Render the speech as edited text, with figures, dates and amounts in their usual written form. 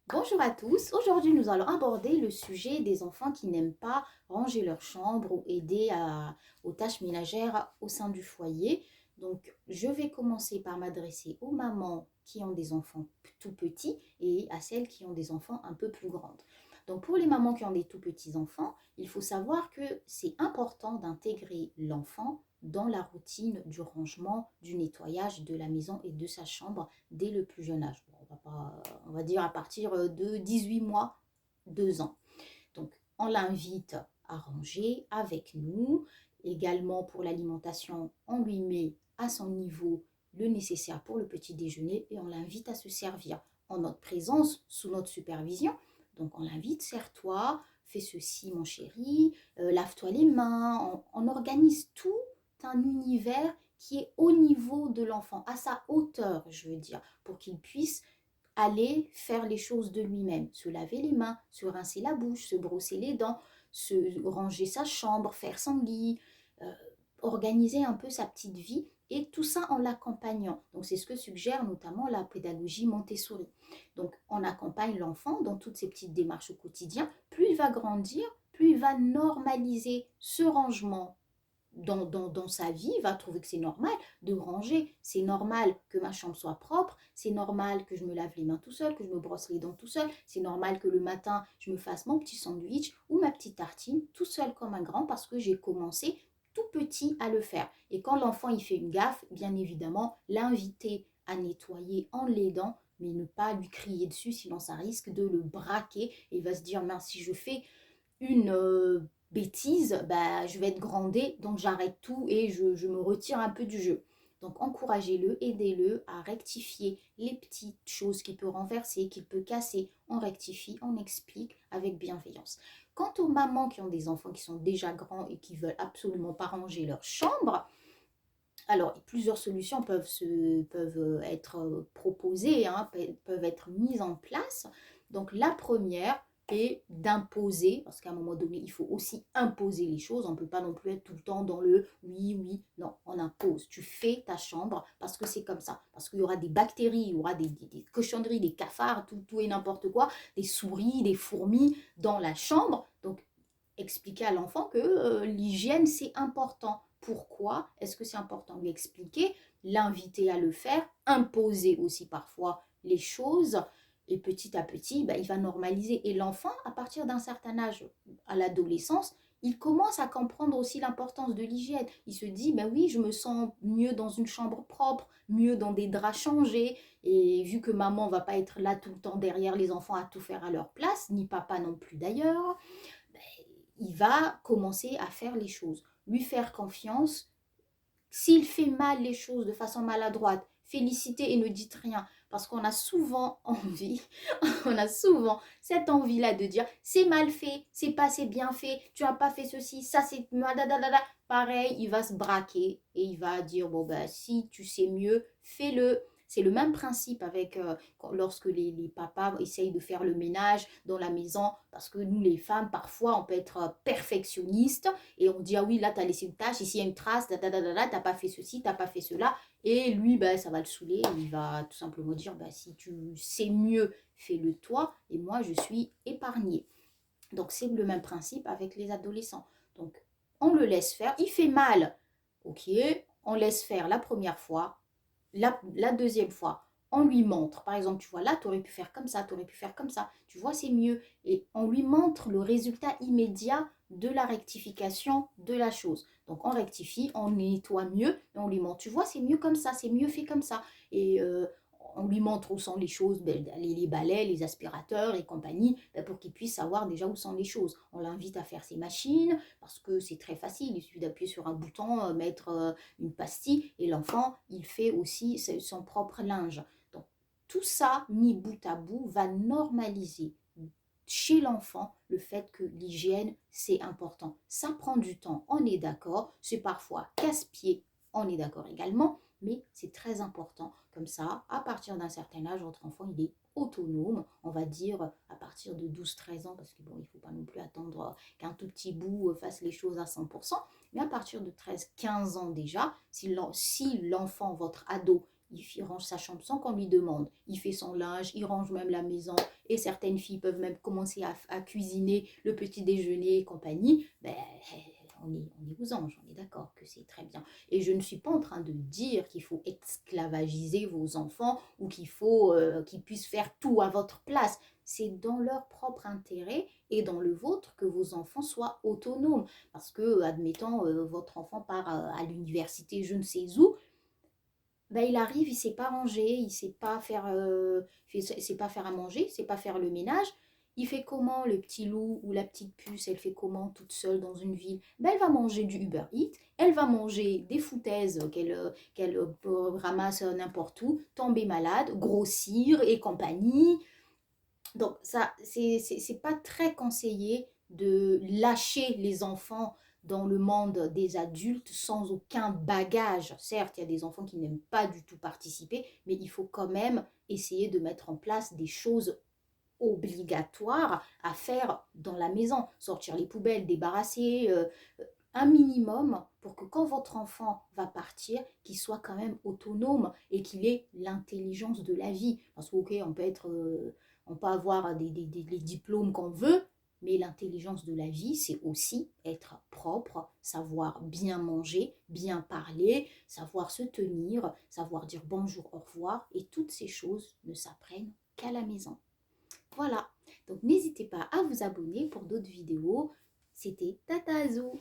Bonjour à tous, aujourd'hui nous allons aborder le sujet des enfants qui n'aiment pas ranger leur chambre ou aider aux tâches ménagères au sein du foyer. Donc je vais commencer par m'adresser aux mamans qui ont des enfants tout petits et à celles qui ont des enfants un peu plus grandes. Donc pour les mamans qui ont des tout petits enfants, il faut savoir que c'est important d'intégrer l'enfant dans la routine du rangement, du nettoyage de la maison et de sa chambre dès le plus jeune âge. Bon, on va dire à partir de 18 mois, 2 ans. Donc, on l'invite à ranger avec nous. Également, pour l'alimentation, on lui met à son niveau le nécessaire pour le petit déjeuner et on l'invite à se servir en notre présence, sous notre supervision. Donc, on l'invite, sers-toi, fais ceci, mon chéri, lave-toi les mains. On organise tout un univers qui est au niveau de l'enfant, à sa hauteur, je veux dire, pour qu'il puisse aller faire les choses de lui-même, se laver les mains, se rincer la bouche, se brosser les dents, se ranger sa chambre, faire son lit, euh, organiser un peu sa petite vie et tout ça en l'accompagnant. Donc c'est ce que suggère notamment la pédagogie Montessori. Donc on accompagne l'enfant dans toutes ces petites démarches au quotidien. Plus il va grandir, plus il va normaliser ce rangement dans sa vie, va trouver que c'est normal de ranger. C'est normal que ma chambre soit propre. C'est normal que je me lave les mains tout seul, que je me brosse les dents tout seul. C'est normal que le matin, je me fasse mon petit sandwich ou ma petite tartine tout seul comme un grand parce que j'ai commencé tout petit à le faire. Et quand l'enfant il fait une gaffe, bien évidemment, l'inviter à nettoyer en l'aidant, mais ne pas lui crier dessus, sinon ça risque de le braquer et il va se dire, mince, si je fais une bêtise, bah, je vais être grandé, donc j'arrête tout et je me retire un peu du jeu. Donc encouragez-le, aidez-le à rectifier les petites choses qu'il peut renverser, qu'il peut casser. On rectifie, on explique avec bienveillance. Quant aux mamans qui ont des enfants qui sont déjà grands et qui veulent absolument pas ranger leur chambre, alors plusieurs solutions peuvent être proposées, hein, peuvent être mises en place. Donc la première, et d'imposer, parce qu'à un moment donné, il faut aussi imposer les choses. On ne peut pas non plus être tout le temps dans le oui, oui, non, on impose. Tu fais ta chambre parce que c'est comme ça. Parce qu'il y aura des bactéries, il y aura des cochonneries, des cafards, tout et n'importe quoi, des souris, des fourmis dans la chambre. Donc, expliquer à l'enfant que l'hygiène, c'est important. Pourquoi est-ce que c'est important? Lui expliquer, l'inviter à le faire, imposer aussi parfois les choses et petit à petit, bah, il va normaliser. Et l'enfant, à partir d'un certain âge, à l'adolescence, il commence à comprendre aussi l'importance de l'hygiène. Il se dit, ben oui, je me sens mieux dans une chambre propre, mieux dans des draps changés. Et vu que maman va pas être là tout le temps derrière les enfants à tout faire à leur place, ni papa non plus d'ailleurs, ben, il va commencer à faire les choses. Lui faire confiance. S'il fait mal les choses de façon maladroite, félicitez et ne dites rien. Parce qu'on a souvent envie, on a souvent cette envie-là de dire c'est mal fait, c'est pas assez bien fait, tu as pas fait ceci, ça c'est. Pareil, il va se braquer et il va dire bon, ben si tu sais mieux, fais-le. C'est le même principe avec lorsque les papas essayent de faire le ménage dans la maison, parce que nous les femmes, parfois, on peut être perfectionnistes et on dit ah oui, là tu as laissé une tâche, ici il y a une trace, t'as pas fait ceci, t'as pas fait cela. Et lui, ben, ça va le saouler, il va tout simplement dire ben, si tu sais mieux, fais-le toi, et moi je suis épargnée. Donc c'est le même principe avec les adolescents. Donc on le laisse faire, il fait mal, ok, on laisse faire la première fois, la deuxième fois, on lui montre. Par exemple, tu vois, là, tu aurais pu faire comme ça, tu aurais pu faire comme ça. Tu vois, c'est mieux. Et on lui montre le résultat immédiat de la rectification de la chose. Donc, on rectifie, on nettoie mieux et on lui montre. Tu vois, c'est mieux comme ça, c'est mieux fait comme ça. Et on lui montre où sont les choses, les balais, les aspirateurs et compagnie, pour qu'il puisse savoir déjà où sont les choses. On l'invite à faire ses machines parce que c'est très facile. Il suffit d'appuyer sur un bouton, mettre une pastille et l'enfant, il fait aussi son propre linge. Donc, tout ça, mis bout à bout, va normaliser chez l'enfant le fait que l'hygiène, c'est important. Ça prend du temps, on est d'accord. C'est parfois casse-pied, on est d'accord également. Mais c'est très important. Comme ça, à partir d'un certain âge, votre enfant, il est autonome, on va dire à partir de 12-13 ans, parce que bon, il ne faut pas non plus attendre qu'un tout petit bout fasse les choses à 100%, mais à partir de 13-15 ans déjà, si l'enfant, votre ado, Il range sa chambre sans qu'on lui demande. Il fait son linge, il range même la maison. Et certaines filles peuvent même commencer à cuisiner le petit déjeuner et compagnie. Ben, on est aux anges, on est d'accord que c'est très bien. Et je ne suis pas en train de dire qu'il faut esclavagiser vos enfants ou qu'il faut qu'ils puissent faire tout à votre place. C'est dans leur propre intérêt et dans le vôtre que vos enfants soient autonomes. Parce que, admettons, votre enfant part à l'université, je ne sais où, ben, il arrive, il ne sait pas ranger, il ne sait pas faire, sait pas faire à manger, il ne sait pas faire le ménage. Il fait comment le petit loup ou la petite puce, elle fait comment toute seule dans une ville? Ben, elle va manger du Uber Eats, elle va manger des foutaises qu'elle ramasse n'importe où, tomber malade, grossir et compagnie. Donc, ça, c'est pas très conseillé de lâcher les enfants dans le monde des adultes sans aucun bagage. Certes, il y a des enfants qui n'aiment pas du tout participer, mais il faut quand même essayer de mettre en place des choses obligatoires à faire dans la maison. Sortir les poubelles, débarrasser, un minimum pour que quand votre enfant va partir, qu'il soit quand même autonome et qu'il ait l'intelligence de la vie. Parce que, ok, on peut avoir les diplômes qu'on veut, mais l'intelligence de la vie, c'est aussi être propre, savoir bien manger, bien parler, savoir se tenir, savoir dire bonjour, au revoir. Et toutes ces choses ne s'apprennent qu'à la maison. Voilà, donc n'hésitez pas à vous abonner pour d'autres vidéos. C'était Tata Azou.